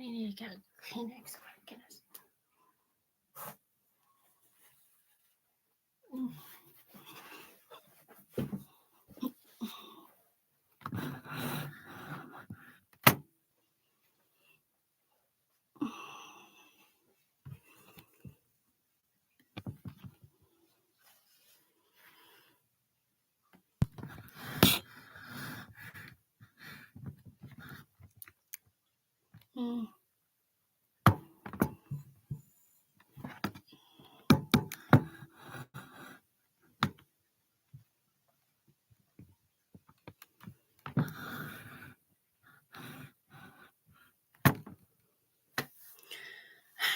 need to get a Kleenex. Oh my goodness.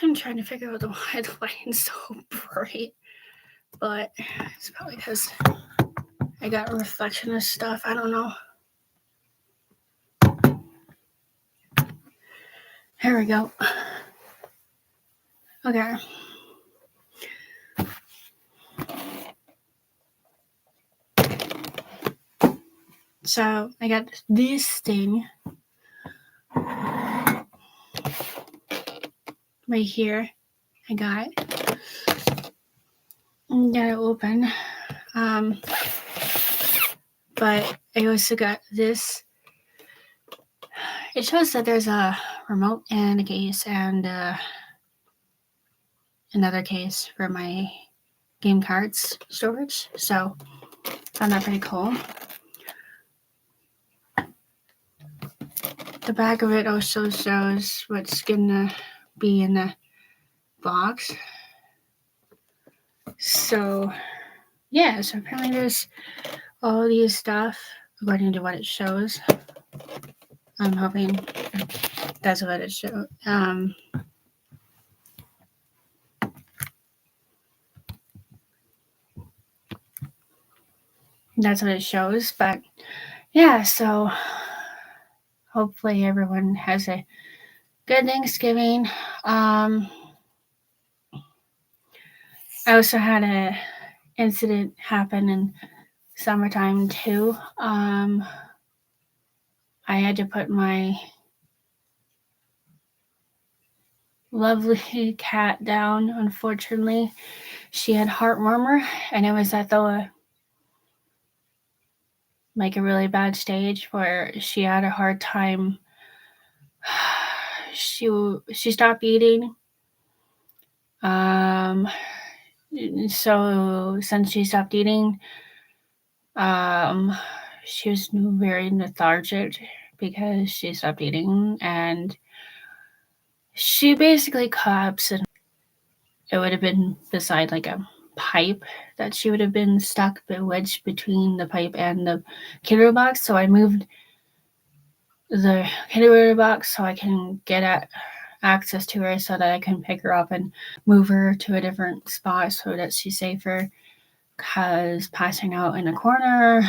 I'm trying to figure out why the lighting's so bright, but it's probably because I got a reflection of stuff. I don't know. Here we go. Okay. So I got this thing right here. I got it open. But I also got this. It shows that there's a remote and a case and another case for my game cards storage. So I found that pretty cool. The back of it also shows what's gonna be in the box. So yeah, so apparently there's all these stuff according to what it shows. I'm hoping that's what it shows. That's what it shows, but yeah, so hopefully everyone has a good Thanksgiving. I also had a incident happen in summertime too. I had to put my lovely cat down. Unfortunately, she had heart murmur, and it was at the like a really bad stage where she had a hard time. She stopped eating. So since she stopped eating, she was very lethargic because she stopped eating, and she basically collapsed, and it would have been beside like a pipe that she would have been stuck wedged between the pipe and the kiddo box. So I moved the kiddo box so I can get access to her so that I can pick her up and move her to a different spot so that she's safer, because passing out in a corner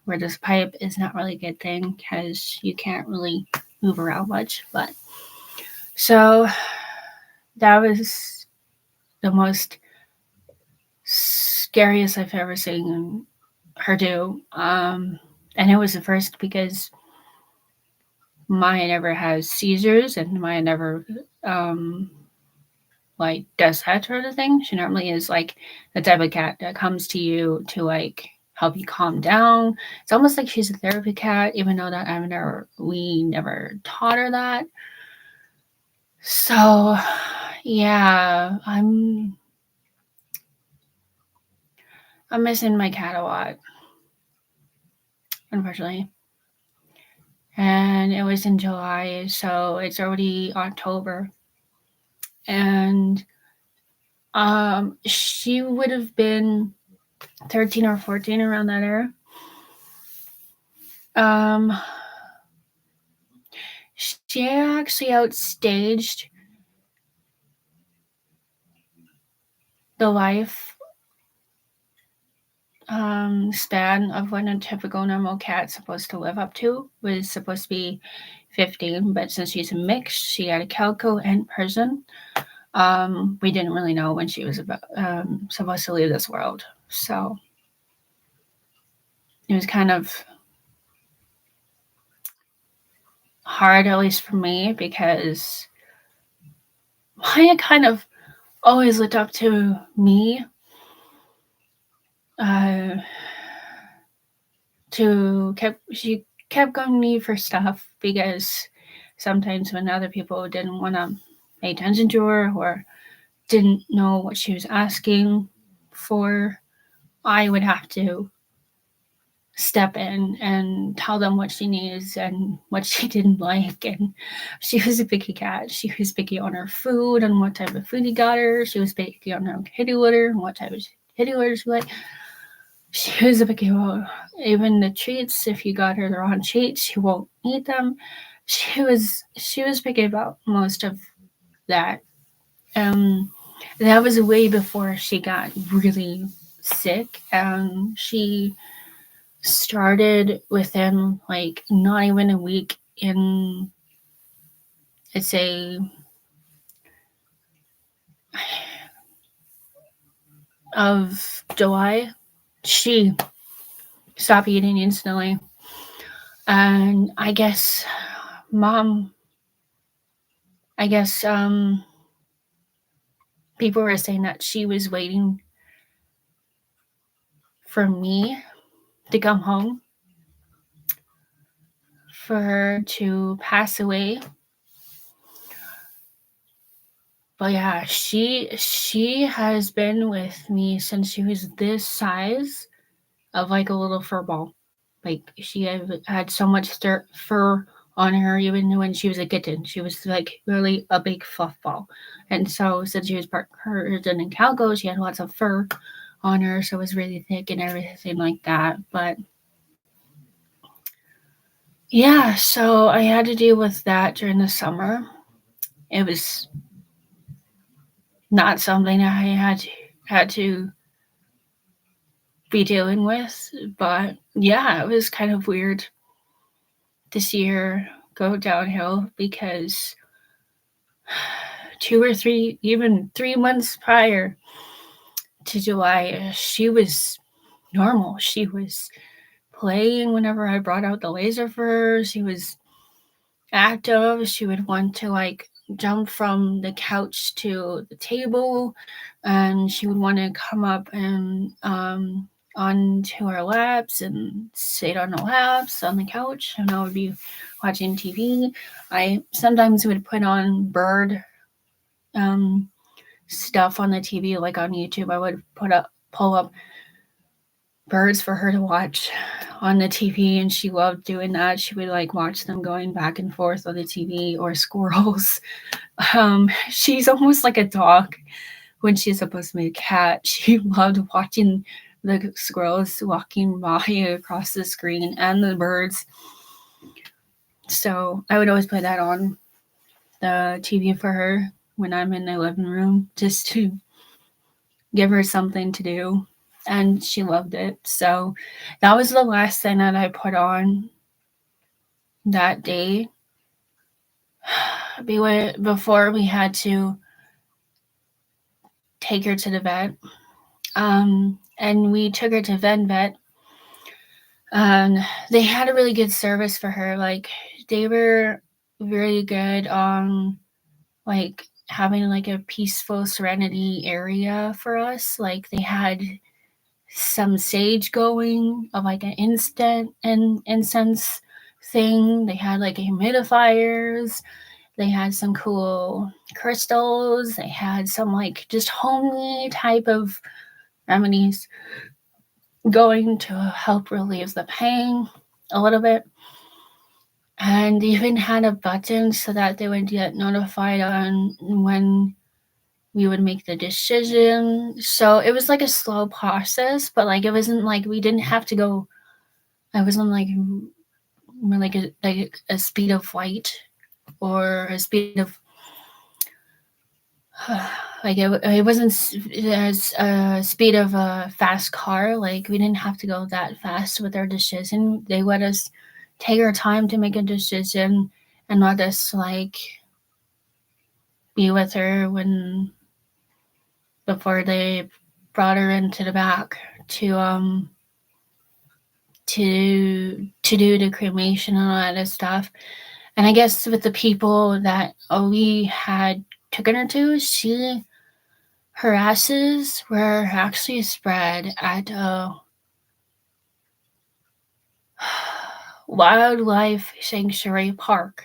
where there's a pipe is not really a good thing because you can't really move around much. But so that was the most scariest I've ever seen her do. And it was the first because Maya never has seizures and Maya never like does that sort of thing. She normally is like the type of cat that comes to you to like help you calm down. It's almost like she's a therapy cat, even though that we never taught her that. So yeah, I'm missing my cat a lot, unfortunately. And it was in July, so it's already October. And she would have been 13 or 14 around that era. She actually outstaged the life span of what a typical normal cat's supposed to live up to. Was supposed to be 15, but since she's a mix, she had a calico and Persian. We didn't really know when she was supposed to leave this world, so it was kind of hard, at least for me, because Maya kind of always looked up to me uh, she kept going to me for stuff because sometimes when other people didn't want to pay attention to her or didn't know what she was asking for, I would have to step in and tell them what she needs and what she didn't like. And she was a picky cat. She was picky on her food and what type of food he got her. She was picky on her kitty litter and what type of kitty litter she liked. She was a picky one. Even the treats, if you got her the wrong treats, she won't eat them. She was picky about most of that. Um, that was way before she got really sick. She started within like not even a week in, I'd say, of July. She stopped eating instantly. And mom, I guess, people were saying that she was waiting for me to come home for her to pass away. But yeah, she has been with me since she was this size of like a little fur ball. Like she had so much fur on her even when she was a kitten. She was like really a big fluff ball. And so since she was part Persian and calico, she had lots of fur on her, so it was really thick and everything like that. But yeah, so I had to deal with that during the summer. It was not something I had to be dealing with, but yeah, it was kind of weird this year go downhill because 2 or 3, even 3 months prior to July, she was normal. She was playing whenever I brought out the laser for her. She was active. She would want to like jump from the couch to the table, and she would want to come up and onto our laps and sit on the laps on the couch, and I would be watching TV. I sometimes would put on bird um, stuff on the TV, like on YouTube. I would pull up birds for her to watch on the TV, and she loved doing that. She would like watch them going back and forth on the TV, or squirrels. She's almost like a dog when she's supposed to be a cat. She loved watching the squirrels walking by across the screen and the birds. So I would always put that on the TV for her when I'm in the living room, just to give her something to do. And she loved it. So that was the last thing that I put on that day before we had to take her to the vet. And we took her to vet. And they had a really good service for her. Like they were really good on like having like a peaceful serenity area for us. Like they had some sage going of like an instant and incense thing. They had like humidifiers. They had some cool crystals. They had some like just homely type of remedies going to help relieve the pain a little bit. And even had a button so that they would get notified on when we would make the decision. So it was like a slow process, but like it wasn't like we didn't have to go. I wasn't like a speed of light or a speed of like it wasn't as speed of a fast car. Like we didn't have to go that fast with our decision. They let us take our time to make a decision and let us like be with her when before they brought her into the back to do the cremation and all that stuff. And I guess with the people that we had taken her to, her ashes were actually spread at a wildlife sanctuary park.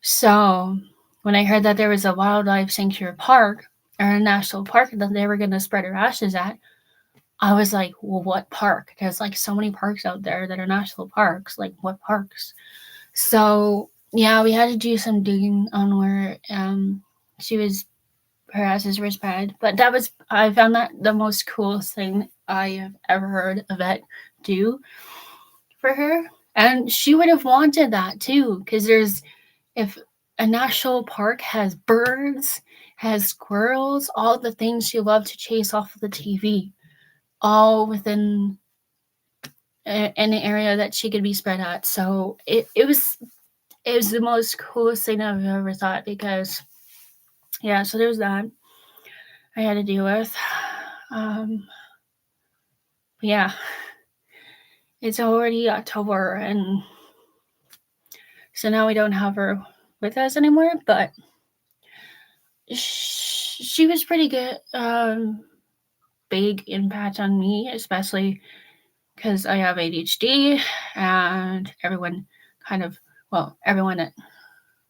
So when I heard that there was a wildlife sanctuary park or a national park that they were going to spread her ashes at, I was like, well, what park? There's like so many parks out there that are national parks. Like, what parks? So yeah, we had to do some digging on where her ashes were spread. But I found that the most coolest thing I have ever heard a vet do for her. And she would have wanted that too, because if a national park has birds, has squirrels, all the things she loved to chase off of the TV, all within an area that she could be spread at. So it was the most coolest thing I've ever thought, because yeah, so there's that I had to deal with. Yeah, it's already October, and so now we don't have her with us anymore, but she was pretty good. Big impact on me, especially because I have ADHD, and everyone that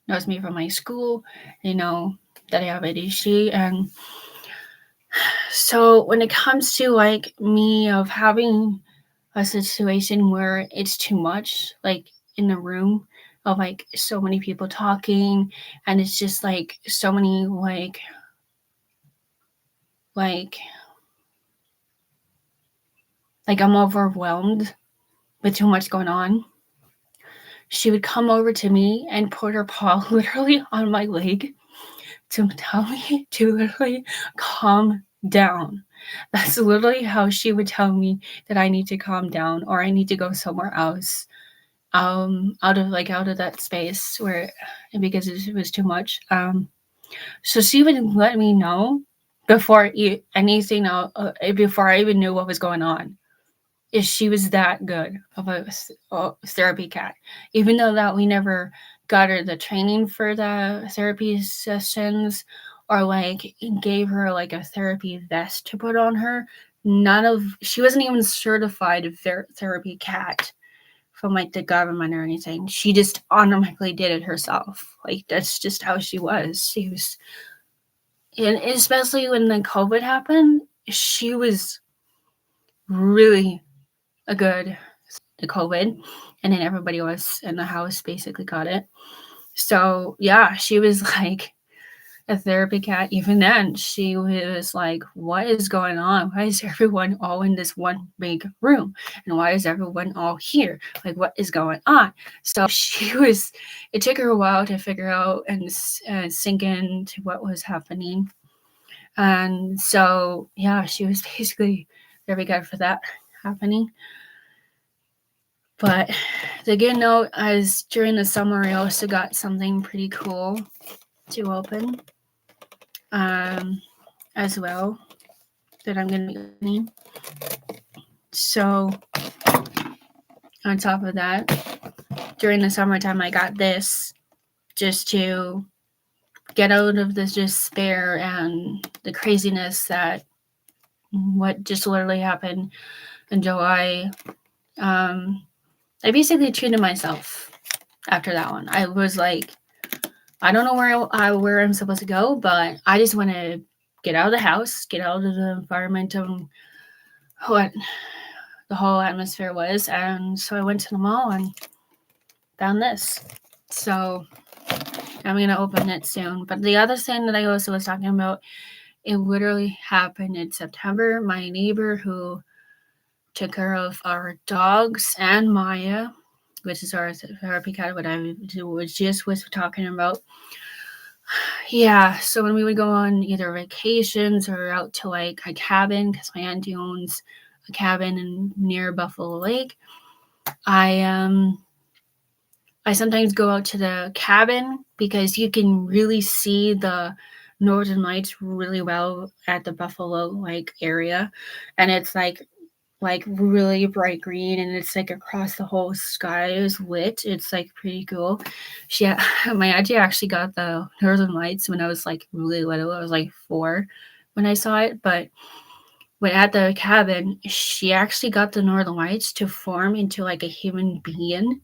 knows me from my school, they know that I have ADHD. And so when it comes to like me of having a situation where it's too much, like in the room of like so many people talking, and it's just like so many like I'm overwhelmed with too much going on, she would come over to me and put her paw literally on my leg to tell me to literally calm down. That's literally how she would tell me that I need to calm down, or I need to go somewhere else, out of that space because it was too much. So she would let me know before anything before I even knew what was going on. If she was that good of a therapy cat, even though that we never got her the training for the therapy sessions, or like gave her like a therapy vest to put on her. She wasn't even certified therapy cat from like the government or anything. She just automatically did it herself. Like, that's just how she was. She was, and especially when the COVID happened, she was really a good the COVID, and then everybody was in the house basically got it. So yeah, she was like a therapy cat. Even then, she was like, what is going on? Why is everyone all in this one big room? And why is everyone all here? Like, what is going on? So it took her a while to figure out and sink into what was happening. And so, yeah, she was basically very good for that happening. But the good note is during the summer, I also got something pretty cool to open as well that I'm going to be opening. So on top of that, during the summertime, I got this just to get out of this despair and the craziness that what just literally happened in July. I basically treated myself after that one. I was like, I don't know where I'm supposed to go, but I just want to get out of the house, get out of the environment of what the whole atmosphere was. And so I went to the mall and found this. So I'm going to open it soon. But the other thing that I also was talking about, it literally happened in September. My neighbor who took care of our dogs and Maya, which is our therapy cat, what I was talking about. Yeah, so when we would go on either vacations or out to like a cabin, because my auntie owns a cabin near Buffalo Lake, I sometimes go out to the cabin because you can really see the northern lights really well at the Buffalo Lake area, and it's like like really bright green, and it's like across the whole sky. It was lit. It's like pretty cool. My auntie actually got the Northern Lights when I was like really little. I was like 4 when I saw it, but when at the cabin, she actually got the Northern Lights to form into like a human being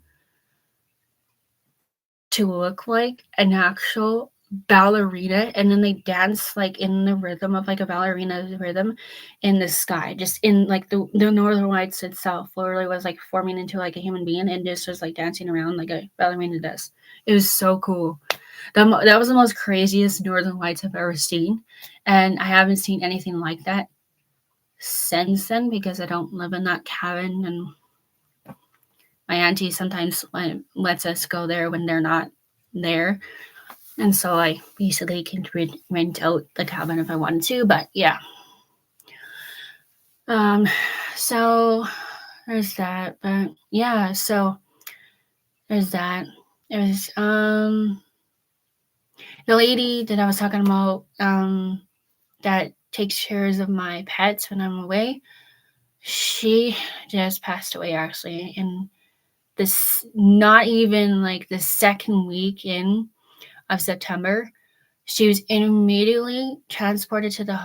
to look like an actual ballerina, and then they dance like in the rhythm of like a ballerina rhythm in the sky, just in like the Northern Lights itself literally was like forming into like a human being and just was like dancing around like a ballerina does. It was so cool. That was the most craziest Northern Lights I've ever seen, and I haven't seen anything like that since then because I don't live in that cabin, and my auntie sometimes lets us go there when they're not there. And so I basically can rent out the cabin if I wanted to. But yeah. So there's that. But yeah, so there's that. There's the lady that I was talking about that takes care of my pets when I'm away. She just passed away actually in this, not even like the second week in of September. She was immediately transported to the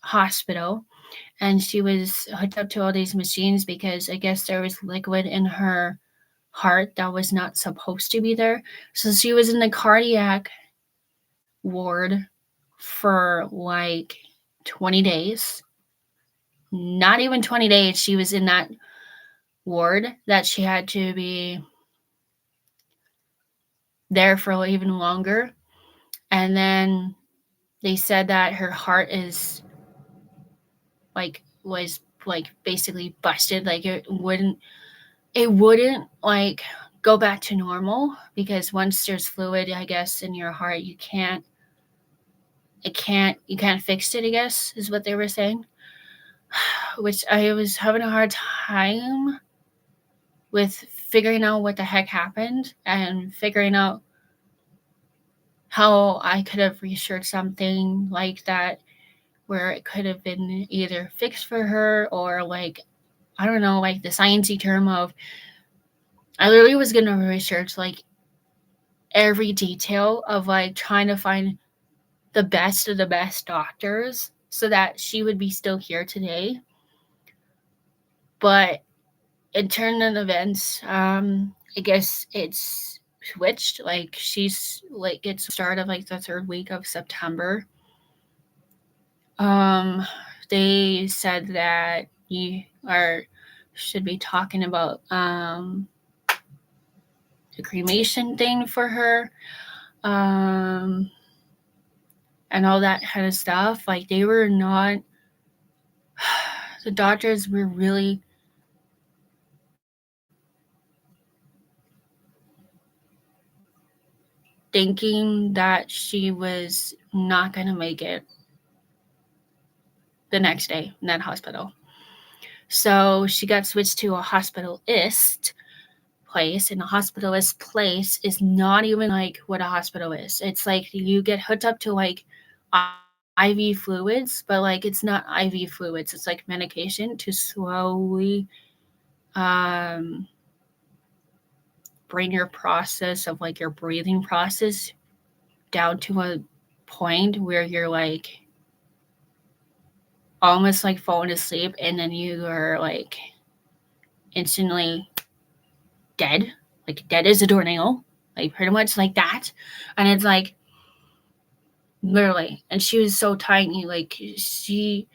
hospital, and she was hooked up to all these machines because I guess there was liquid in her heart that was not supposed to be there. So she was in the cardiac ward for like 20 days. Not even 20 days. She was in that ward that she had to be there for even longer. And then they said that her heart is was like basically busted. Like it wouldn't like go back to normal because once there's fluid, I guess, in your heart, you can't fix it, I guess, is what they were saying. Which I was having a hard time with figuring out what the heck happened and figuring out how I could have researched something like that where it could have been either fixed for her or like, I don't know, like the sciencey term of, I literally was going to research like every detail of like trying to find the best of the best doctors so that she would be still here today. But in turn of events, I guess it's switched. Like she's like it's the start of like the 3rd week of September. They said that you should be talking about the cremation thing for her. And all that kind of stuff. Like they were not, the doctors were really thinking that she was not going to make it the next day in that hospital. So she got switched to a hospitalist place, and a hospitalist place is not even like what a hospital is. It's like you get hooked up to like IV fluids, but like it's not IV fluids. It's like medication to slowly bring your process of like your breathing process down to a point where you're like almost like falling asleep, and then you are like instantly dead, like dead as a doornail, like pretty much like that. And it's like literally, and she was so tiny, like she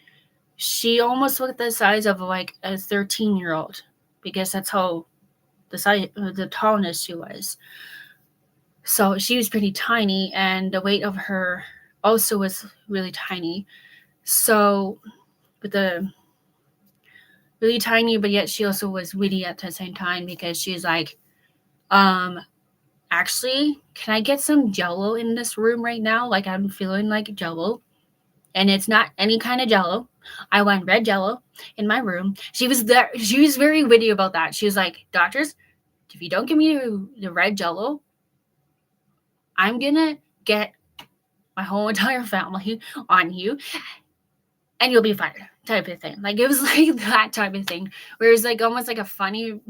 almost looked the size of like a 13-year-old because that's how the tallness she was. So she was pretty tiny, and the weight of her also was really tiny. So, with the really tiny, but yet she also was witty at the same time because she's like, actually, can I get some Jello in this room right now? Like I'm feeling like Jello, and it's not any kind of Jello. I want red Jello in my room. She was there. She was very witty about that. She was like, doctors, if you don't give me the red Jello, I'm gonna get my whole entire family on you. and you'll be fired type of thing. Like, it was like that type of thing, where it was like almost like a funny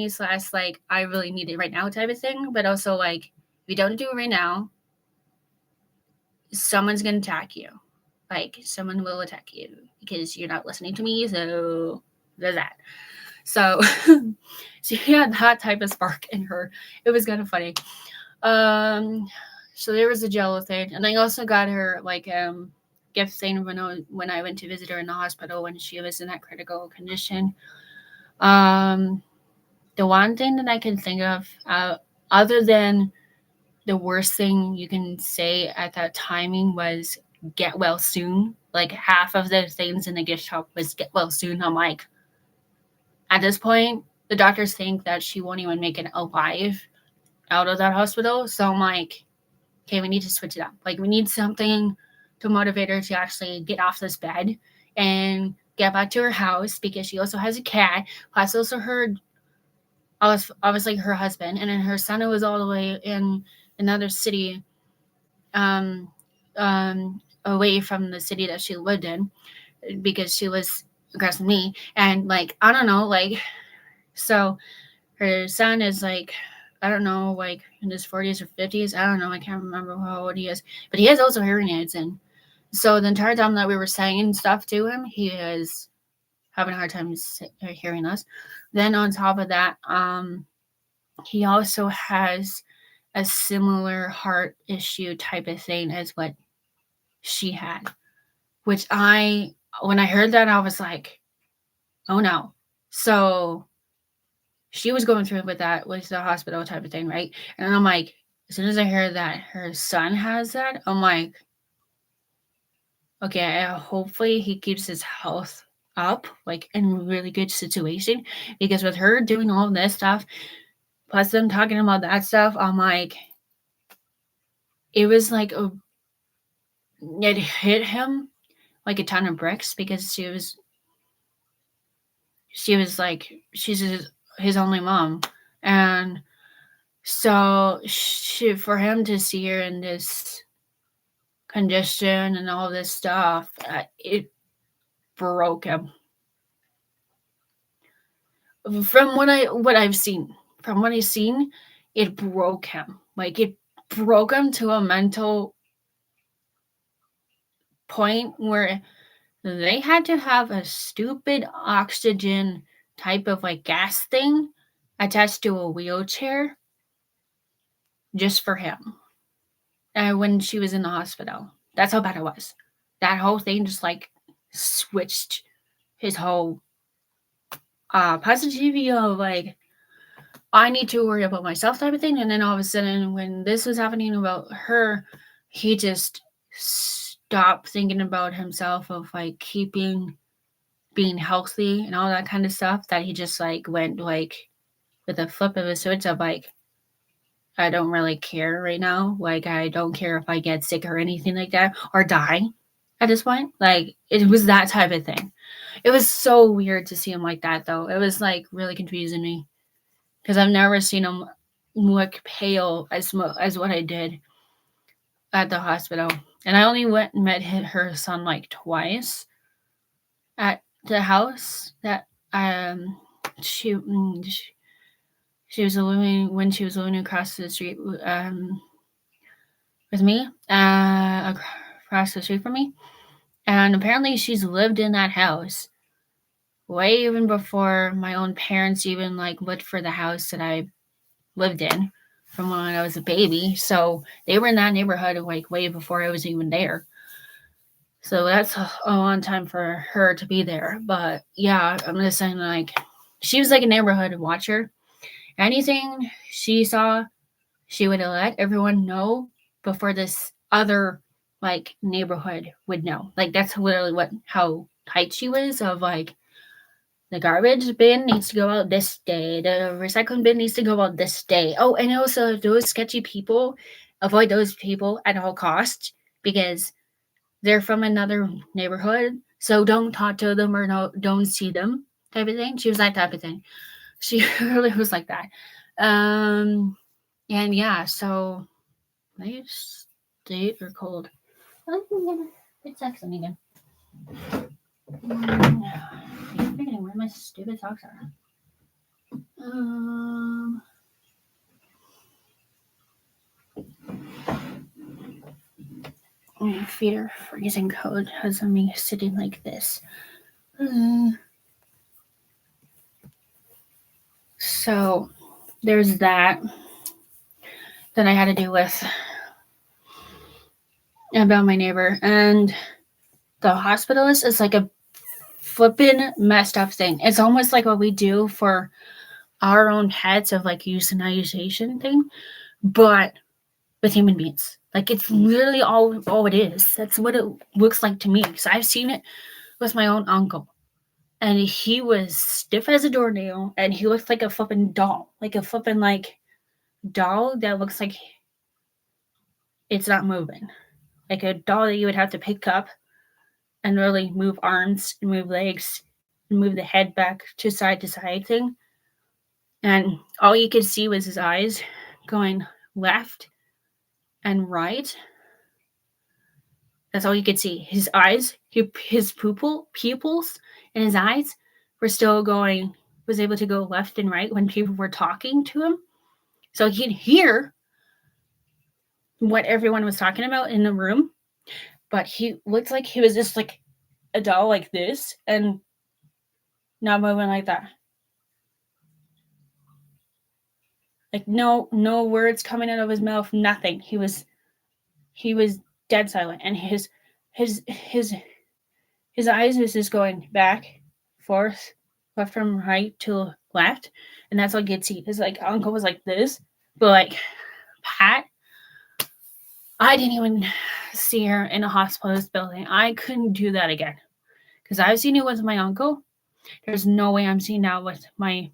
slash like I really need it right now type of thing, but also like if you don't do it right now, someone's gonna attack you. Like, someone will attack you because you're not listening to me. So there's that. So she had that type of spark in her. It was kind of funny. So there was a jello thing, and I also got her like gift thing when I went to visit her in the hospital when she was in that critical condition. Um, the one thing that I can think of, other than the worst thing you can say at that timing was get well soon. Like, half of the things in the gift shop was get well soon. I'm like, at this point, the doctors think that she won't even make it alive out of that hospital. So I'm like, okay, we need to switch it up. Like, we need something to motivate her to actually get off this bed and get back to her house, because she also has a cat, plus also her, obviously her husband, and then her son who was all the way in another city, away from the city that she lived in, because she was across from me. And like, I don't know, like, so her son is like, I don't know, like in his 40s or 50s. I don't know. I can't remember how old he is. But he has also hearing aids. And so the entire time that we were saying stuff to him, he is having a hard time hearing us. Then on top of that, he also has a similar heart issue type of thing as what she had. Which when I heard that, I was like, oh no. So she was going through with that, with the hospital type of thing, right? And I'm like, as soon as I heard that her son has that, I'm like, okay, hopefully he keeps his health up, like in really good situation. Because with her doing all this stuff, plus them talking about that stuff, I'm like, it was like it hit him like a ton of bricks, because she was like, she's his only mom. And so for him to see her in this condition and all this stuff, it broke him. From what I've seen, it broke him. Like, it broke him to a mental point where they had to have a stupid oxygen type of like gas thing attached to a wheelchair just for him. When she was in the hospital, that's how bad it was. That whole thing just like switched his whole positivity of like, I need to worry about myself type of thing. And then all of a sudden, when this was happening about her, he just stopped thinking about himself, of like being healthy and all that kind of stuff, that he just like went like with a flip of a switch of like, I don't really care right now. Like, I don't care if I get sick or anything like that, or die at this point. Like, it was that type of thing. It was so weird to see him like that, though. It was like really confusing me, because I've never seen him look pale as what I did at the hospital. And I only went and met her son like twice at the house that she was living, when she was living across the street with me, across the street from me. And apparently she's lived in that house way even before my own parents even like looked for the house that I lived in from when I was a baby. So they were in that neighborhood like way before I was even there. So that's a long time for her to be there. But yeah, I'm just saying, like, she was like a neighborhood watcher. Anything she saw, she would let everyone know before this other like neighborhood would know. Like, that's literally how tight she was, of like, the garbage bin needs to go out this day. The recycling bin needs to go out this day. Oh, and also those sketchy people, avoid those people at all costs, because they're from another neighborhood. So don't talk to them, or don't see them type of thing. She was that type of thing. She really was like that. And yeah, so nice state or cold. It's excellent again. I'm forgetting where my stupid socks are. My feet are freezing cold because of me sitting like this. So there's that I had to deal with about my neighbor. And the hospitalist is like a flippin' messed up thing. It's almost like what we do for our own pets of like euthanization thing, but with human beings. Like it's literally all it is. That's what it looks like to me. Because I've seen it with my own uncle. And he was stiff as a doornail and he looked like a flippin' doll. Like a flippin' like doll that looks like it's not moving. Like a doll that you would have to pick up and really move arms and move legs and move the head back to side thing. And all you could see was his eyes going left and right. That's all you could see. His eyes, his pupils in his eyes were still going, was able to go left and right when people were talking to him. So he'd hear what everyone was talking about in the room, but he looked like he was just like a doll like this and not moving like that. Like no words coming out of his mouth, nothing. He was dead silent, and his eyes was just going back, forth, left from right to left, and that's all you could see. His like uncle was like this, but like Pat, I didn't even see her in a hospitalist building. I couldn't do that again because I've seen it with my uncle. There's no way I'm seeing that with my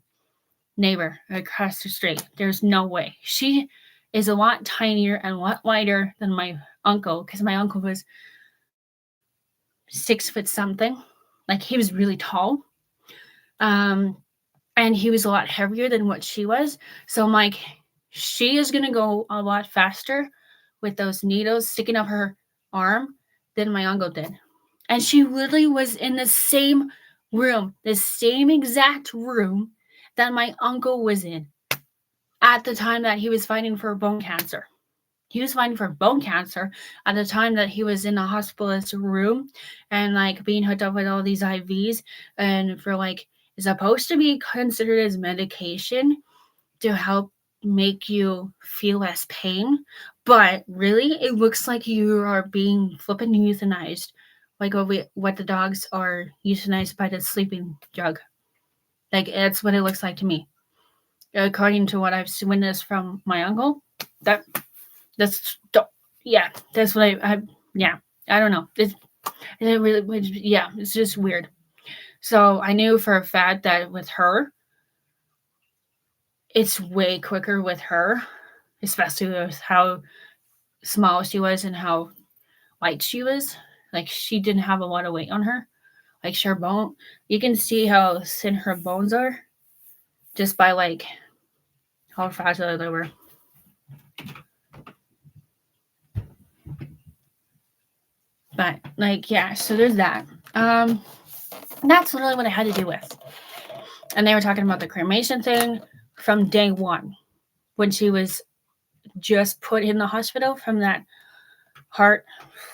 neighbor across the street. There's no way. She is a lot tinier and a lot lighter than my uncle because my uncle was 6 foot something. Like he was really tall. And he was a lot heavier than what she was. So I'm like, she is going to go a lot faster with those needles sticking up her arm than my uncle did. And she literally was in the same room, the same exact room that my uncle was in at the time that he was fighting for bone cancer. He was fighting for bone cancer at the time that he was in the hospitalist room and like being hooked up with all these IVs and for like is supposed to be considered as medication to help make you feel less pain. But really, it looks like you are being flippin' euthanized, like what the dogs are euthanized by the sleeping drug. Like that's what it looks like to me, according to what I've witnessed from my uncle. That's what I don't know. It really, yeah, it's just weird. So I knew for a fact that with her, it's way quicker with her, especially with how small she was and how light she was. Like she didn't have a lot of weight on her. Like her bone, you can see how thin her bones are just by like how fragile they were. But like yeah, so there's that. That's literally what I had to deal with. And they were talking about the cremation thing from day one when she was just put in the hospital from that heart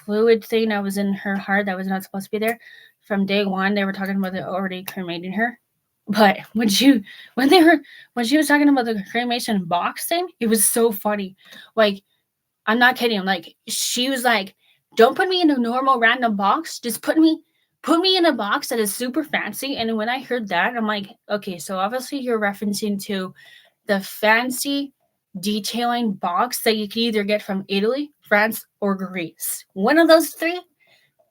fluid thing that was in her heart that was not supposed to be there. From day one, they were talking about already cremating her. But when she was talking about the cremation box thing, it was so funny. Like, I'm not kidding. Like, she was like, "Don't put me in a normal random box. Just put me in a box that is super fancy." And when I heard that, I'm like, okay, so obviously you're referencing to the fancy detailing box that you can either get from Italy, France, or Greece. One of those three.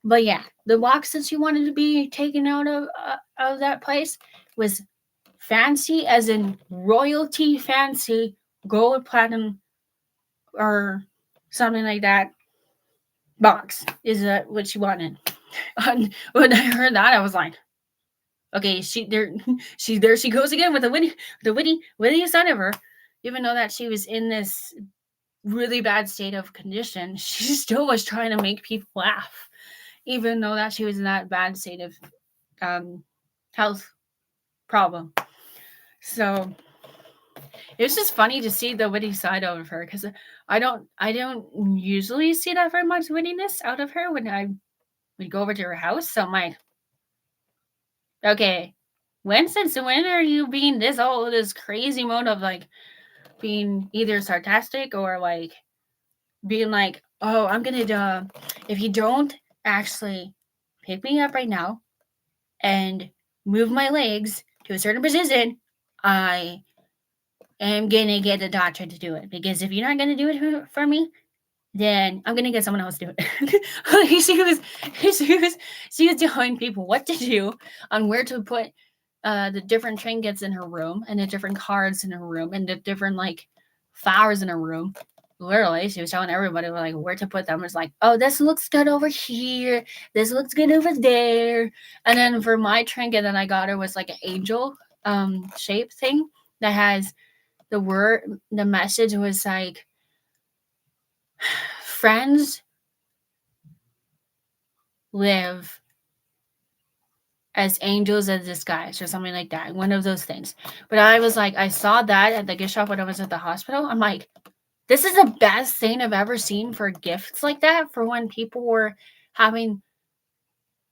But yeah, the box that she wanted to be taken out of that place was fancy, as in royalty fancy, gold, platinum, or something like that. Box is what she wanted. And when I heard that, I was like, okay, she goes again with the witty son of her. Even though that she was in this really bad state of condition, she still was trying to make people laugh. even know that she was in that bad state of health problem. So it was just funny to see the witty side of her, because I don't usually see that very much wittiness out of her when I would go over to her house. So I'm like, okay, when are you being this crazy mode of like being either sarcastic or like being like, oh, I'm gonna if you don't actually pick me up right now and move my legs to a certain position, I am gonna get the doctor to do it, because if you're not gonna do it for me, then I'm gonna get someone else to do it. she was telling people what to do, on where to put the different trinkets in her room, and the different cards in her room, and the different like flowers in her room. Literally, she was telling everybody like where to put them. It's like, oh, this looks good over here. This looks good over there. And then for my trinket that I got her was like an angel shape thing that has the message was like, friends live as angels in disguise, or something like that. One of those things. But I was like, I saw that at the gift shop when I was at the hospital. I'm like, this is the best thing I've ever seen for gifts like that, for when people were having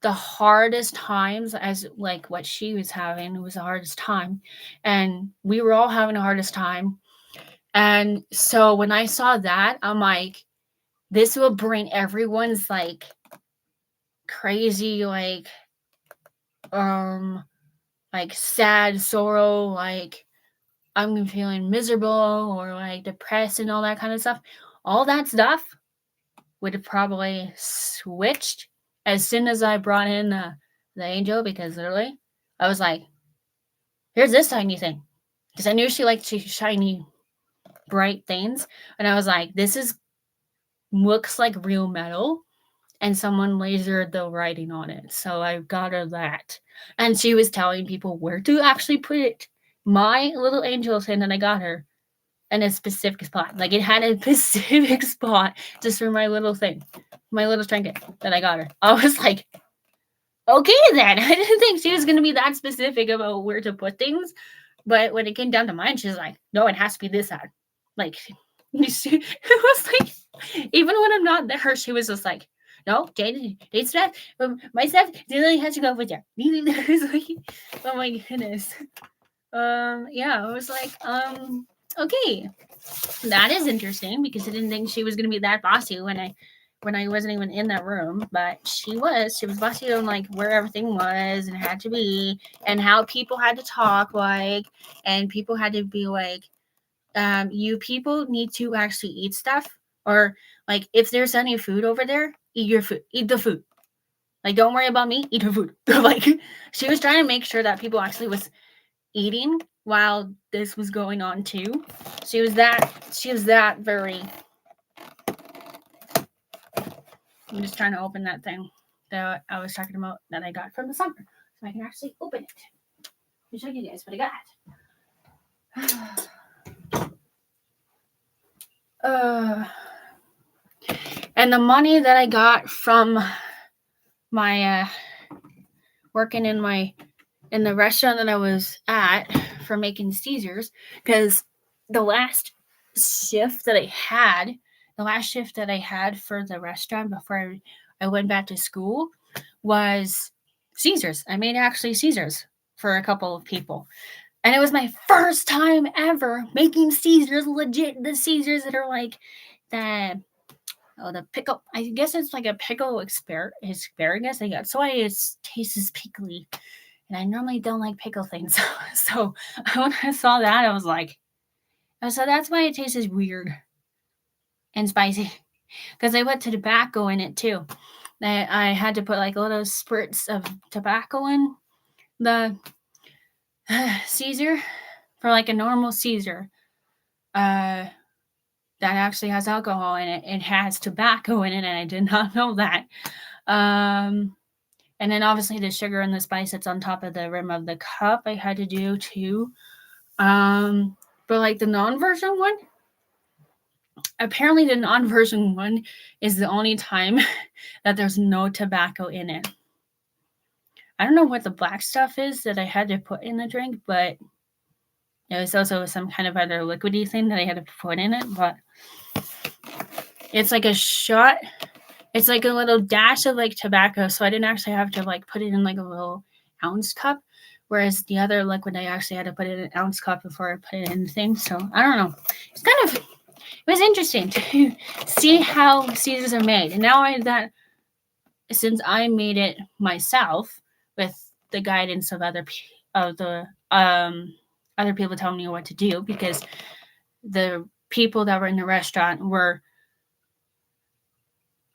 the hardest times, as like what she was having. It was the hardest time. And we were all having the hardest time. And so when I saw that, I'm like, this will bring everyone's like crazy, like sad sorrow, like I'm feeling miserable or like depressed and all that kind of stuff. All that stuff would have probably switched as soon as I brought in the angel, because literally I was like, here's this tiny thing. Because I knew she liked shiny, bright things. And I was like, looks like real metal. And someone lasered the writing on it. So I got her that. And she was telling people where to actually put my little angel thing that I got her in a specific spot. Like it had a specific spot just for my little thing, my little trinket that I got her. I was like, okay then. I didn't think she was going to be that specific about where to put things. But when it came down to mine, she's like, no, it has to be this side. Like, it was like, even when I'm not there, she was just like, no, Jade's stuff, my stuff really has to go over there. Oh my goodness. Yeah, I was like, okay, that is interesting, because I didn't think she was gonna be that bossy when I wasn't even in that room, but she was bossy on like where everything was and had to be, and how people had to talk like, and people had to be like, you people need to actually eat stuff, or like if there's any food over there, eat your food, eat the food. Like don't worry about me, eat her food. Like she was trying to make sure that people actually was eating while this was going on too. She was that very. I'm just trying to open that thing that I was talking about that I got from the summer, so I can actually open it. Let me show you guys what I got. And the money that I got from my working in the restaurant that I was at for making Caesars, because the last shift that I had for the restaurant before I went back to school was Caesars. I made actually Caesars for a couple of people. And it was my first time ever making Caesars, legit, the Caesars that are like the pickle. I guess it's like a pickle asparagus. That's why it tastes pickly. And I normally don't like pickle things. So when I saw that, I was like, so that's why it tastes weird and spicy. Because I put tobacco in it too. I had to put like little spurts of tobacco in the Caesar for like a normal Caesar. That actually has alcohol in it. It has tobacco in it, and I did not know that. And then obviously the sugar and the spice that's on top of the rim of the cup I had to do too. But like the non-version one, apparently the non-version one is the only time that there's no tobacco in it. I don't know what the black stuff is that I had to put in the drink, but it was also some kind of other liquidy thing that I had to put in it. But it's like a shot. It's like a little dash of like tobacco, so I didn't actually have to like put it in like a little ounce cup. Whereas the other liquid, I actually had to put it in an ounce cup before I put it in the thing. So I don't know. It's kind of, it was interesting to see how Caesars are made. And now since I made it myself with the guidance of other people telling me what to do, because the people that were in the restaurant were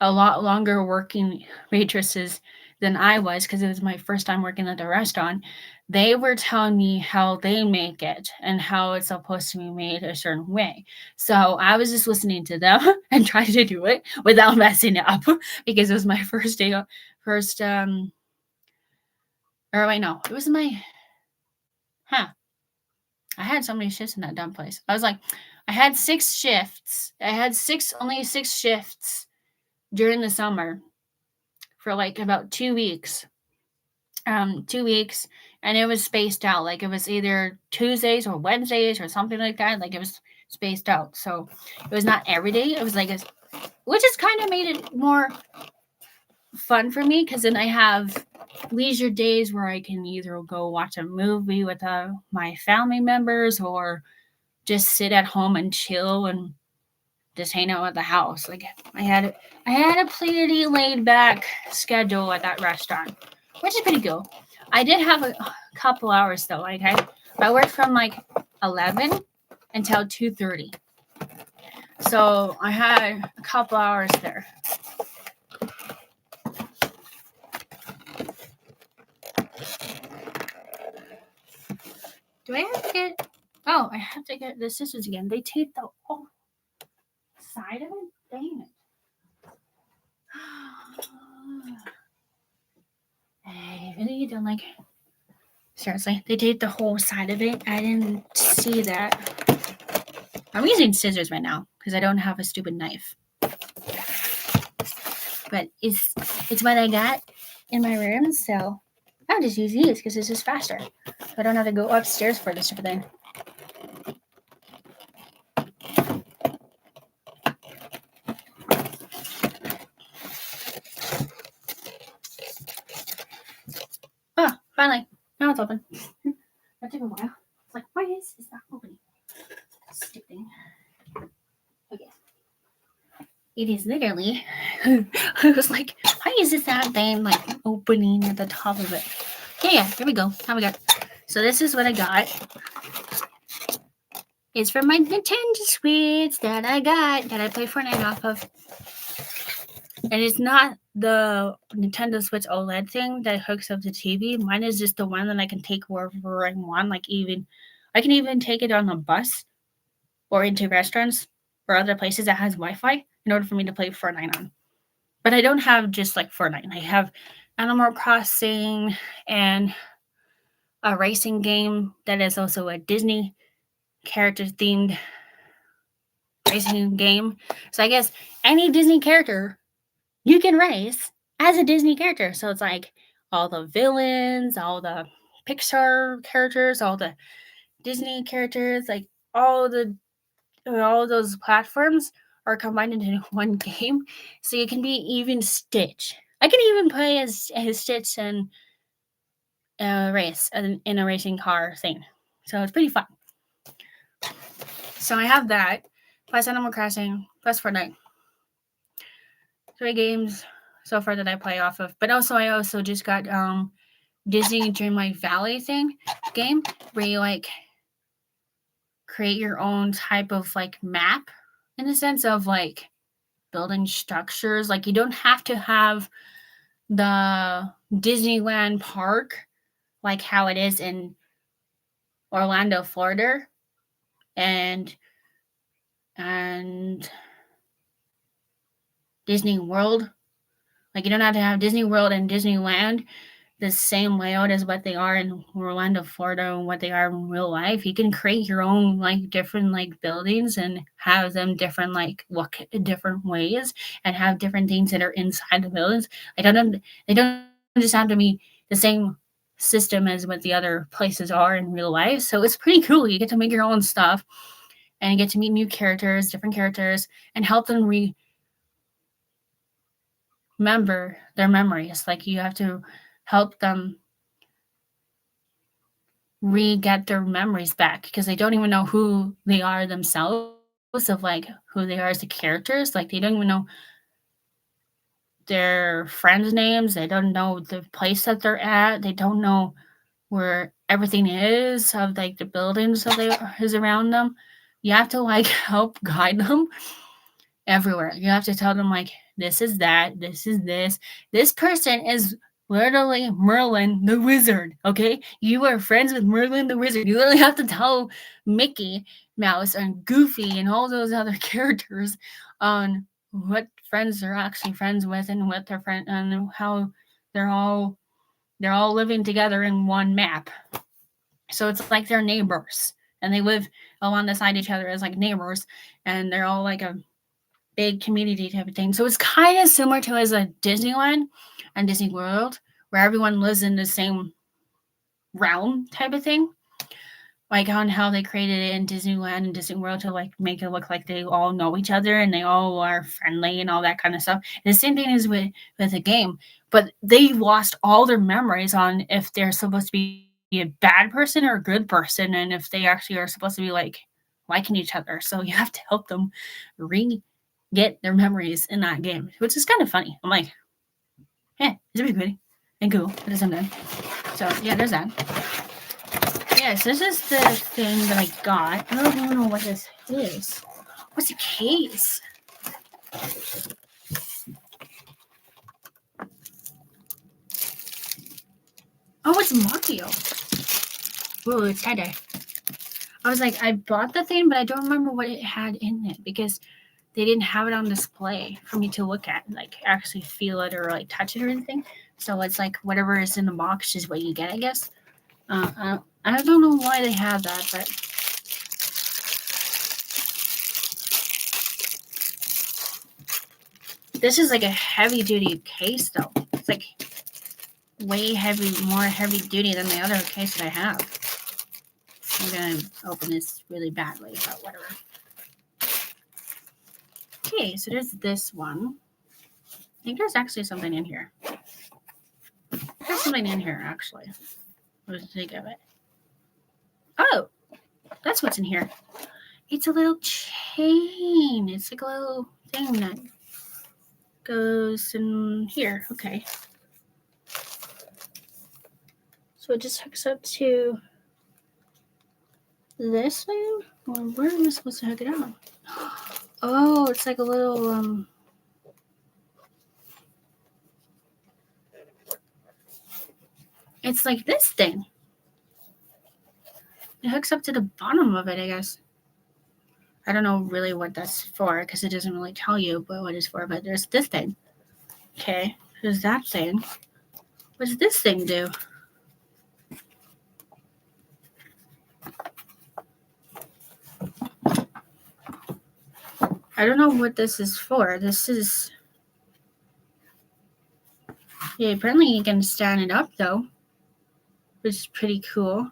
a lot longer working waitresses than I was, because it was my first time working at the restaurant. They were telling me how they make it and how it's supposed to be made a certain way. So I was just listening to them and trying to do it without messing it up, because it was my first day, or wait, no, it was I had so many shifts in that dumb place. I had 6 shifts. I had only 6 shifts during the summer for like about 2 weeks. 2 weeks, and it was spaced out. Like it was either Tuesdays or Wednesdays or something like that. Like it was spaced out. So it was not every day. It was like which has kind of made it more fun for me, because then I have leisure days where I can either go watch a movie with my family members, or just sit at home and chill and just hang out at the house. Like I had a pretty laid back schedule at that restaurant, which is pretty cool. I did have a couple hours though. Like I worked from like 11 until 2:30. So I had a couple hours there. Do I have to get? Oh, I have to get the scissors again. They tape the whole side of it. Dang it! I really don't like. Seriously, they taped the whole side of it. I didn't see that. I'm using scissors right now because I don't have a stupid knife. But it's what I got in my room, so I'll just use these because it's just faster. So I don't have to go upstairs for this stupid thing. Oh, finally. Now it's open. That took a while. It's like, why is this not opening? Stupid thing. Okay. It is literally, I was like, why is this that thing like opening at the top of it? Yeah, here we go. How we got. So this is what I got. It's from my Nintendo Switch that I got, that I play Fortnite off of. And it's not the Nintendo Switch OLED thing that hooks up to TV. Mine is just the one that I can take wherever I want. Like I can even take it on a bus or into restaurants or other places that has Wi-Fi in order for me to play Fortnite on. But I don't have just like Fortnite. I have Animal Crossing and a racing game that is also a Disney character themed racing game. So I guess any Disney character you can race as a Disney character. So it's like all the villains, all the Pixar characters, all the Disney characters, like all those platforms are combined into one game. So you can be even Stitch. I can even play as Stitch and race in a racing car thing. So it's pretty fun. So I have that, plus Animal Crossing, plus Fortnite. 3 games so far that I play off of. But also I also just got Disney Dreamlight Valley game where you like create your own type of like map, in the sense of like building structures. Like you don't have to have the Disneyland park like how it is in Orlando, Florida, and Disney World. Like you don't have to have Disney World and Disneyland the same layout as what they are in Orlando, Florida, and what they are in real life. You can create your own like different like buildings and have them different like look different ways and have different things that are inside the buildings. They don't just have to be the same system as what the other places are in real life. So it's pretty cool. You get to make your own stuff and you get to meet new characters, different characters, and help them remember their memories. Like you have to help them re-get their memories back because they don't even know who they are themselves of like who they are as the characters. Like they don't even know their friends' names. They don't know the place that they're at. They don't know where everything is of like the buildings that they is around them. You have to like help guide them everywhere. You have to tell them like this is that, this is this. This person is literally Merlin the wizard. Okay, you are friends with Merlin the wizard. You literally have to tell Mickey Mouse and Goofy and all those other characters on what friends they're actually friends with and what their friend and how they're all they're all living together in one map. So it's like they're neighbors and they live along the side of each other as like neighbors and they're all like a big community type of thing. So it's kind of similar to as a Disneyland and Disney World where everyone lives in the same realm type of thing. Like on how they created it in Disneyland and Disney World to like make it look like they all know each other and they all are friendly and all that kind of stuff. And the same thing is with the game, but they lost all their memories on if they're supposed to be a bad person or a good person, and if they actually are supposed to be like liking each other. So you have to help them re get their memories in that game, which is kind of funny. I'm like, yeah, it's pretty pretty and cool at the same time. So yeah, there's that. Yes, this is the thing that I got. I don't even know what this is. What's the case? Oh, it's Mario. Ooh, it's tie-dye. I was like, I bought the thing, but I don't remember what it had in it because they didn't have it on display for me to look at, like actually feel it or like touch it or anything. So it's like whatever is in the box is what you get, I guess. I don't know why they have that, but this is like a heavy duty case though. It's like way heavy, more heavy duty than the other case that I have. I'm gonna open this really badly, but whatever. Okay, so there's this one. I think there's actually something in here. There's something in here actually. What do you think of it? Oh, that's what's in here. It's a little chain. It's like a little thing that goes in here. Okay. So it just hooks up to this thing? Or where am I supposed to hook it up? Oh, it's like a little it's like this thing. It hooks up to the bottom of it, I guess. I don't know really what that's for because it doesn't really tell you what it's for, but there's this thing. Okay, there's that thing. What does this thing do? I don't know what this is for. This is... Yeah, apparently you can stand it up though, which is pretty cool.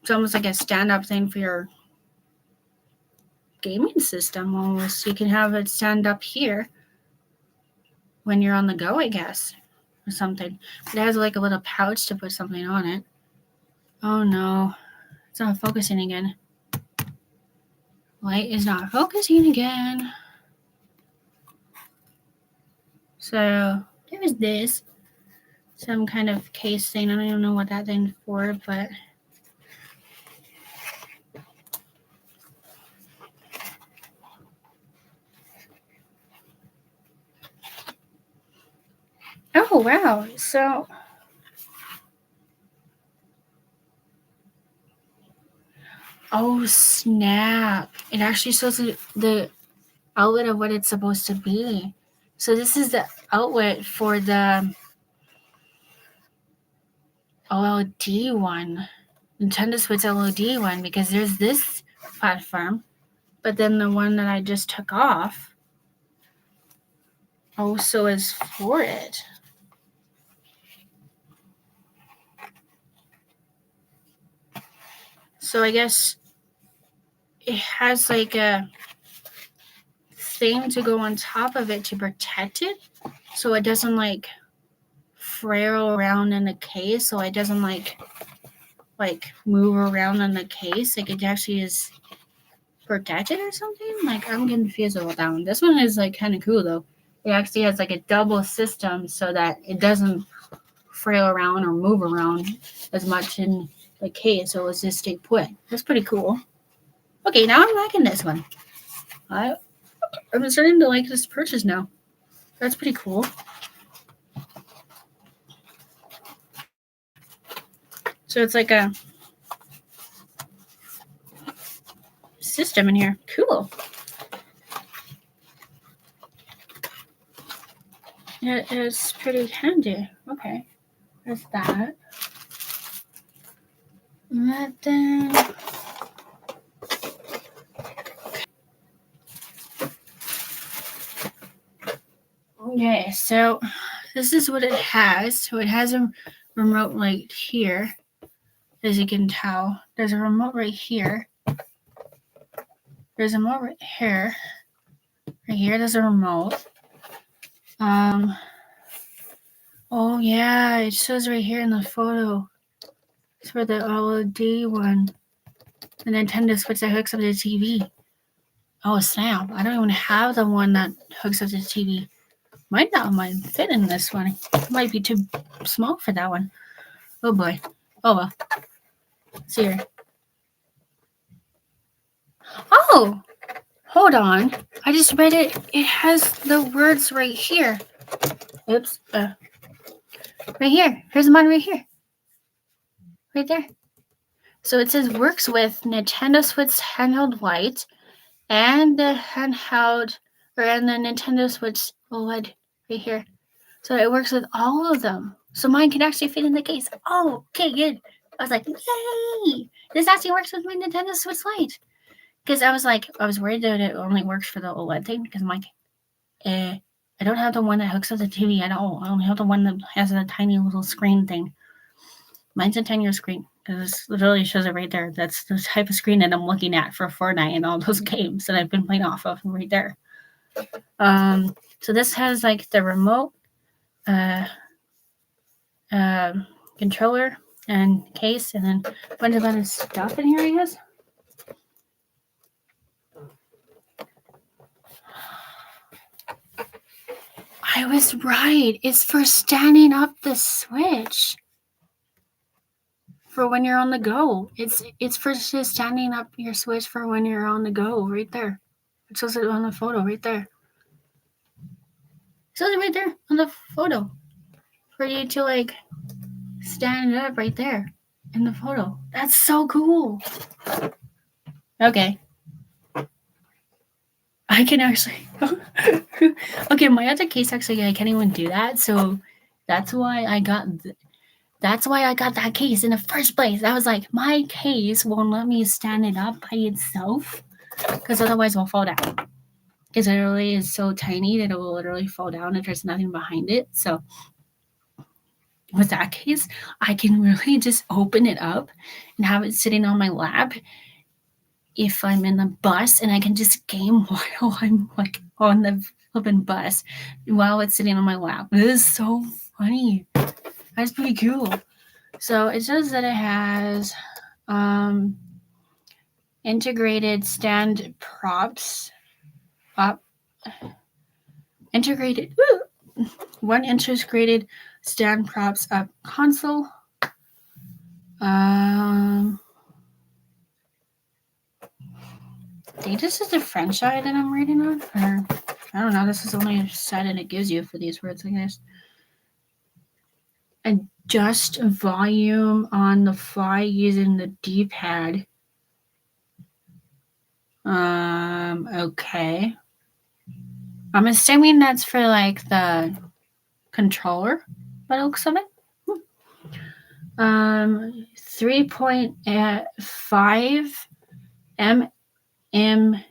It's almost like a stand-up thing for your gaming system almost. You can have it stand up here when you're on the go, I guess, or something. But it has like a little pouch to put something on it. Oh no, it's not focusing again. Light is not focusing again. So there's this. Some kind of case thing. I don't even know what that thing's for, but... Oh, wow. So... Oh, snap. It actually shows the outlet of what it's supposed to be. So this is the outlet for the OLED one, Nintendo Switch OLED one, because there's this platform, but then the one that I just took off also is for it. So I guess it has like a thing to go on top of it to protect it, so it doesn't like frail around in the case, so it doesn't like move around in the case. Like it actually is protected or something. Like I'm confused about that one. This one is like kind of cool though. It actually has like a double system so that it doesn't frail around or move around as much in the case, so it's just stay put. That's pretty cool. Okay, now I'm liking this one. I'm starting to like this purchase now. That's pretty cool. So it's like a system in here. Cool. It is pretty handy. Okay. There's that. And then okay, so this is what it has. So it has a remote right here, as you can tell. There's a remote right here. There's a remote right here. Right here, there's a remote. Oh yeah, it shows right here in the photo. It's for the OLED one. The Nintendo Switch that hooks up to the TV. Oh snap! I don't even have the one that hooks up to the TV. Might fit in this one. It might be too small for that one. Oh boy. Oh well. See here. Oh! Hold on. I just read it. It has the words right here. Oops. Right here. Here's mine right here. Right there. So it says works with Nintendo Switch handheld Lite and the handheld and the Nintendo Switch OLED right here. So it works with all of them. So mine can actually fit in the case. Oh, okay, good. I was like, yay! This actually works with my Nintendo Switch Lite. Because I was worried that it only works for the OLED thing. Because I'm like, I don't have the one that hooks up the TV at all. I only have the one that has a tiny little screen thing. Mine's a tinier screen. Because it literally shows it right there. That's the type of screen that I'm looking at for Fortnite and all those games that I've been playing off of right there. So this has like the remote, controller and case, and then a bunch of other stuff in here, I guess. I was right. It's for standing up the Switch. For when you're on the go. It's for just standing up your Switch for when you're on the go, right there. It shows it on the photo right there. It shows it right there on the photo. For you to like stand it up right there in the photo. That's so cool. Okay. I can actually. Okay, my other case actually I can't even do that, so that's why I got that case in the first place. I was like, my case won't let me stand it up by itself, because otherwise it'll fall down. Because it really is so tiny that it will literally fall down if there's nothing behind it. So with that case, I can really just open it up and have it sitting on my lap if I'm in the bus, and I can just game while I'm like on the flipping bus while it's sitting on my lap. It is so funny. That's pretty cool. So it says that it has integrated stand props up. One integrated stand props up console. I think this is the French side that I'm reading on, or I don't know. This is only a side that it gives you for these words, I guess. Adjust volume on the fly using the D-pad. Okay. I'm assuming that's for like the controller by the looks of it. 3.5 mm.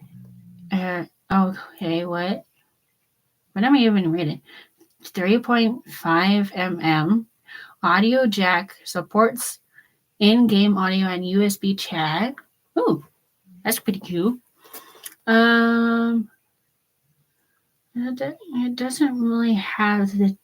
Okay, what? What am I even reading? 3.5 mm audio jack, supports in-game audio and USB chat. Ooh, that's pretty cool. It doesn't really have the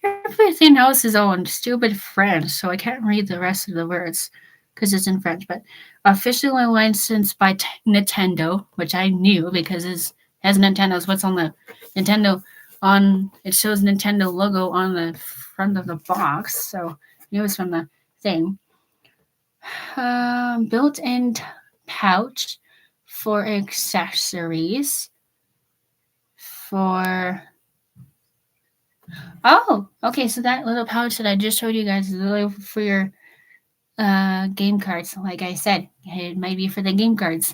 everything else is all in stupid French, so I can't read the rest of the words because it's in French. But officially licensed by Nintendo, which I knew because it has Nintendo's what's on the Nintendo on it shows Nintendo logo on the front of the box, so it was from the thing. Built-in pouch for accessories for okay, so that little pouch that I just showed you guys is for your game cards. Like I said, it might be for the game cards.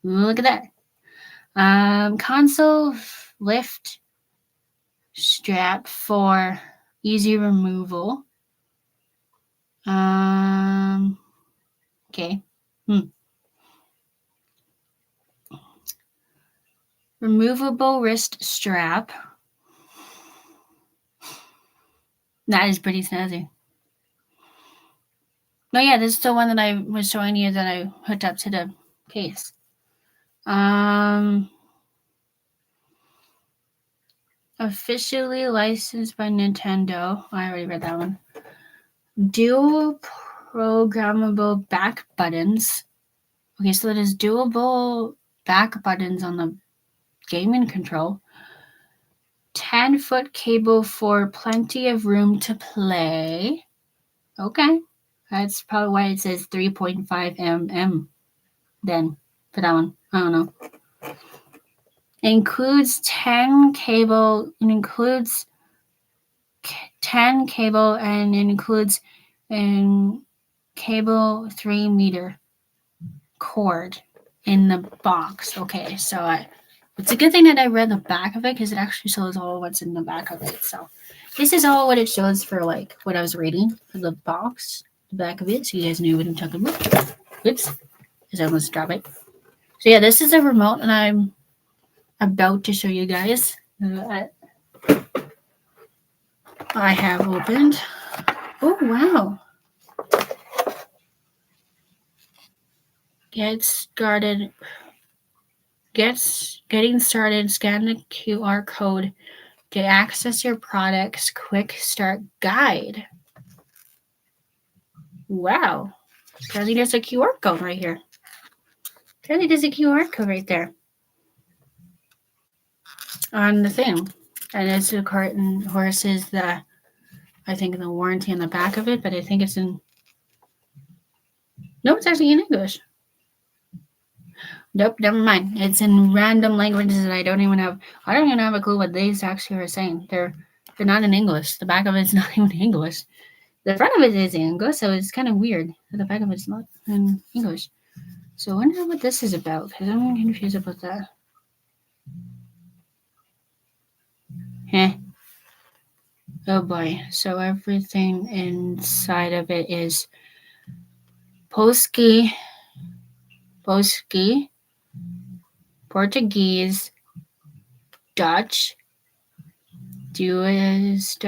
Look at that. Console lift strap for easy removal. Okay. Removable wrist strap. That is pretty snazzy. No, yeah, this is the one that I was showing you that I hooked up to the case. Officially licensed by Nintendo. I already read that one. Dual programmable back buttons. Okay, so there's dual back buttons on the gaming control. 10-foot cable for plenty of room to play. Okay. That's probably why it says 3.5 mm then for that one. I don't know. It includes 10 cable. It includes 10 cable and it includes cable 3-meter cord in the box. Okay, so it's a good thing that I read the back of it because it actually shows all what's in the back of it. So this is all what it shows for like what I was reading for the box, the back of it, so you guys knew what I'm talking about. Oops, because I almost dropped it. So yeah, this is a remote and I'm about to show you guys. I have opened. Oh wow. Getting started. Scan the QR code to access your product's quick start guide. Wow. Apparently there's a QR code right here. Apparently there's a QR code right there on the thing. And it's a carton horses the I think the warranty on the back of it, but I think it's in no, it's actually in English. Nope, never mind. It's in random languages that I don't even have a clue what these actually are saying. They're not in English. The back of it's not even English. The front of it is English, so it's kind of weird. The back of it's not in English. So I wonder what this is about, because I'm confused about that. Oh boy. So everything inside of it is Polski, Portuguese, Dutch. Dutch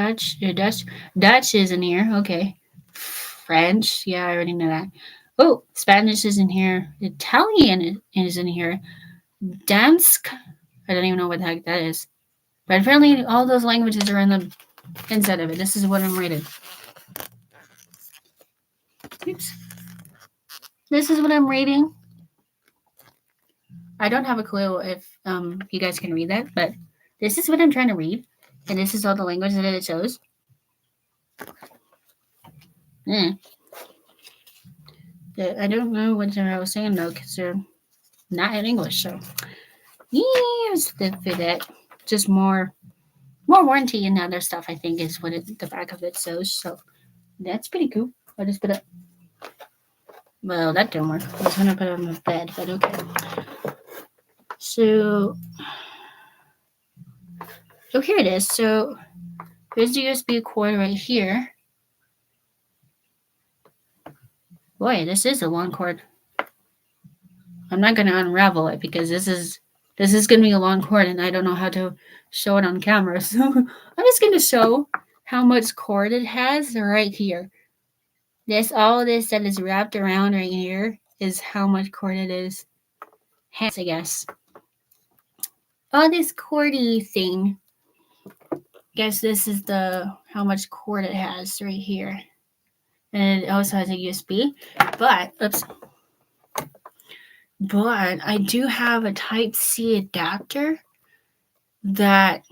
is in here. Okay. French. Yeah, I already know that. Oh, Spanish is in here. Italian is in here. Dansk. I don't even know what the heck that is. But apparently all those languages are in the inside of it. This is what I'm reading. Oops. This is what I'm reading. I don't have a clue if you guys can read that, but this is what I'm trying to read. And this is all the language that it shows. I don't know what I was saying though, because they're not in English. So yes, for that. Just more warranty and other stuff, I think, is what the back of it shows. So that's pretty cool. I'll just put it. Well, that didn't work. I was gonna put it on the bed, but okay. So here it is. So here's the USB cord right here. Boy, this is a long cord. I'm not going to unravel it because this is going to be a long cord and I don't know how to show it on camera. So I'm just going to show how much cord it has right here. All this that is wrapped around right here is how much cord it is. Hence, I guess. Oh, this cordy thing. Guess this is how much cord it has right here. And it also has a USB. But I do have a Type-C adapter that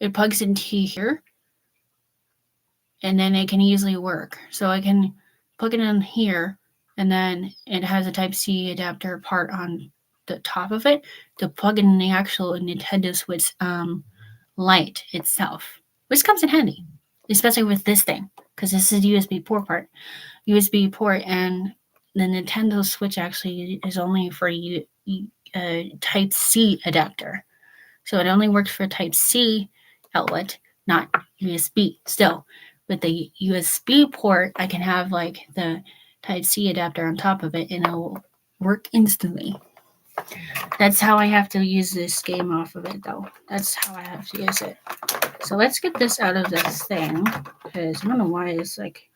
it plugs into here, and then it can easily work. So I can plug it in here, and then it has a Type-C adapter part on the top of it to plug in the actual Nintendo Switch light itself, which comes in handy, especially with this thing, because this is a USB port, and the Nintendo Switch actually is only for Type-C adapter. So it only works for Type-C outlet, not USB. Still, with the USB port, I can have like the Type-C adapter on top of it and it'll work instantly. That's how I have to use this game off of it, though. That's how I have to use it. So let's get this out of this thing, because I don't know why it's like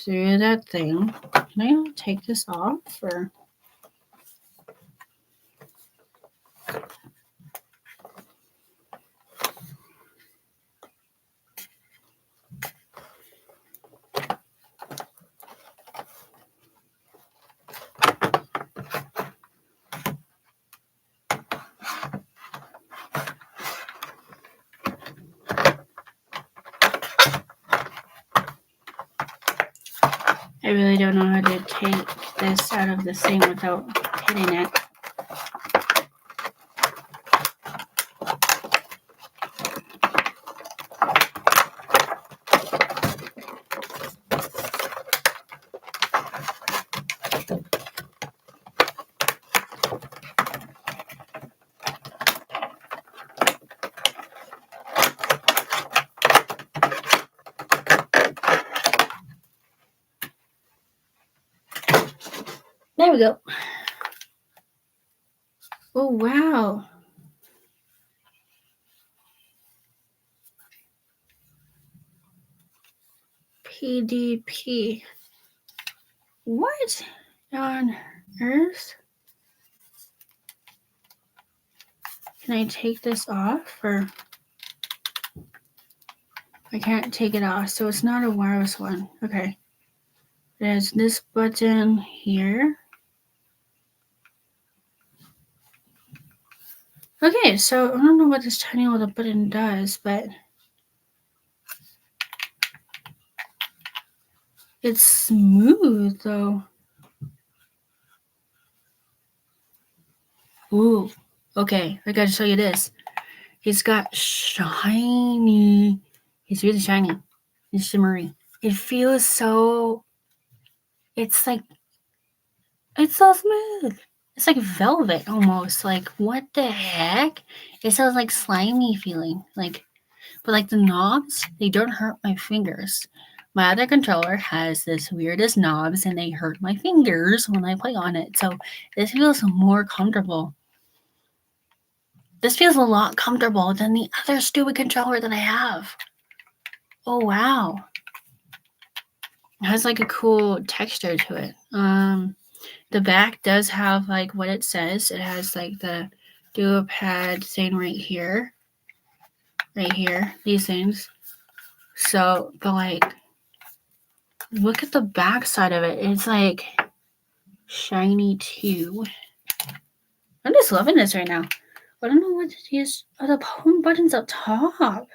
through that thing. Can I take this off, or... I really don't know how to take this out of this thing without hitting it. There we go. Oh, wow. PDP. What on earth? Can I take this off, or... I can't take it off, so it's not a wireless one. Okay. There's this button here. Okay, so I don't know what this tiny little button does, but it's smooth, though. Ooh. Okay, I gotta show you this. It's got shiny. It's really shiny. It's shimmery. It feels so... It's so smooth. It's like velvet almost. Like, what the heck? It sounds like slimy feeling. But the knobs, they don't hurt my fingers. My other controller has this weirdest knobs and they hurt my fingers when I play on it. So this feels more comfortable. This feels a lot comfortable than the other stupid controller that I have. Oh, wow. It has like a cool texture to it. The back does have like what it says. It has like the dual pad thing right here, these things. So, but like, look at the back side of it. It's like shiny too. I'm just loving this right now. I don't know what to use. Oh, the home button's up top.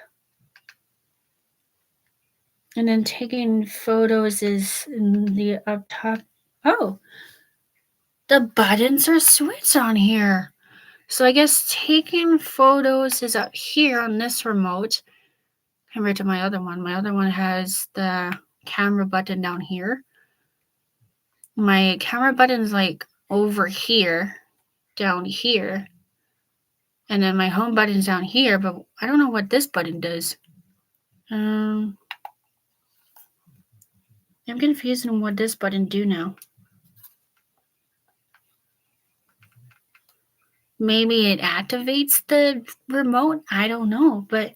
And then taking photos is in the up top. Oh, the buttons are switched on here. So I guess taking photos is up here on this remote compared to my other one. My other one has the camera button down here. My camera button is like over here, down here. And then my home button's down here, but I don't know what this button does. I'm confused on what this button do now. Maybe it activates the remote? I don't know, but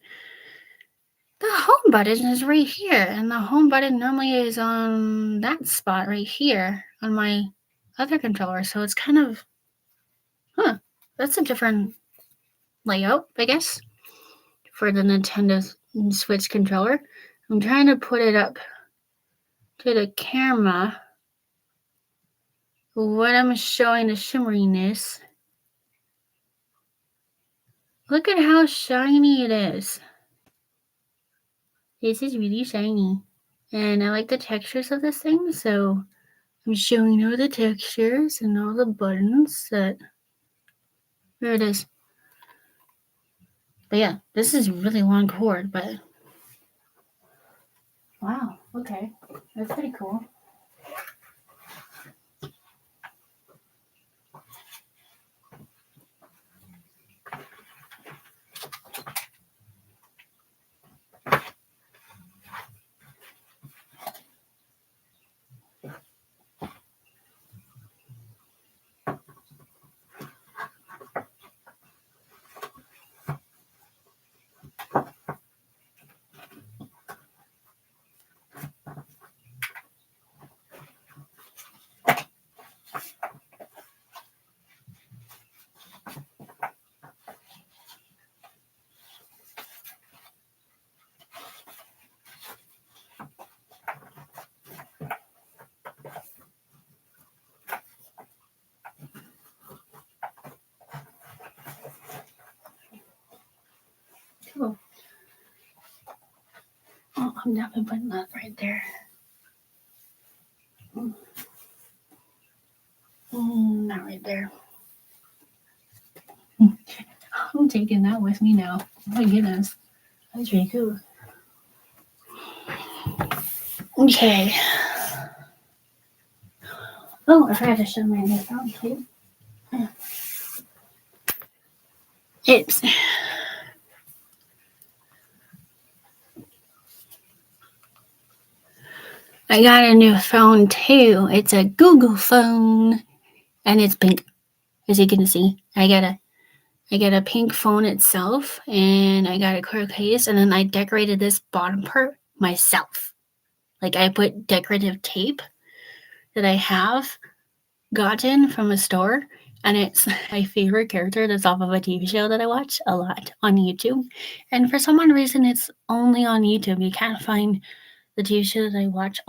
the home button is right here, and the home button normally is on that spot right here on my other controller, so it's kind of, that's a different layout, I guess, for the Nintendo Switch controller. I'm trying to put it up to the camera. What I'm showing the shimmeriness. Look at how shiny it is. This is really shiny. And I like the textures of this thing, so I'm showing you the textures and all the buttons that... There it is. But yeah, this is a really long cord, but... Wow, okay. That's pretty cool. Cool. Oh, I'm definitely putting that right there. Not right there. I'm taking that with me now. Oh my goodness. That's really cool. Okay. Oh, I forgot to show my new phone too. It's... I got a new phone too. It's a Google phone, and it's pink, as you can see. I got a pink phone itself, and I got a clear case, and then I decorated this bottom part myself. Like, I put decorative tape that I have gotten from a store, and it's my favorite character that's off of a TV show that I watch a lot on YouTube. And for some odd reason, it's only on YouTube. You can't find the TV show that I watch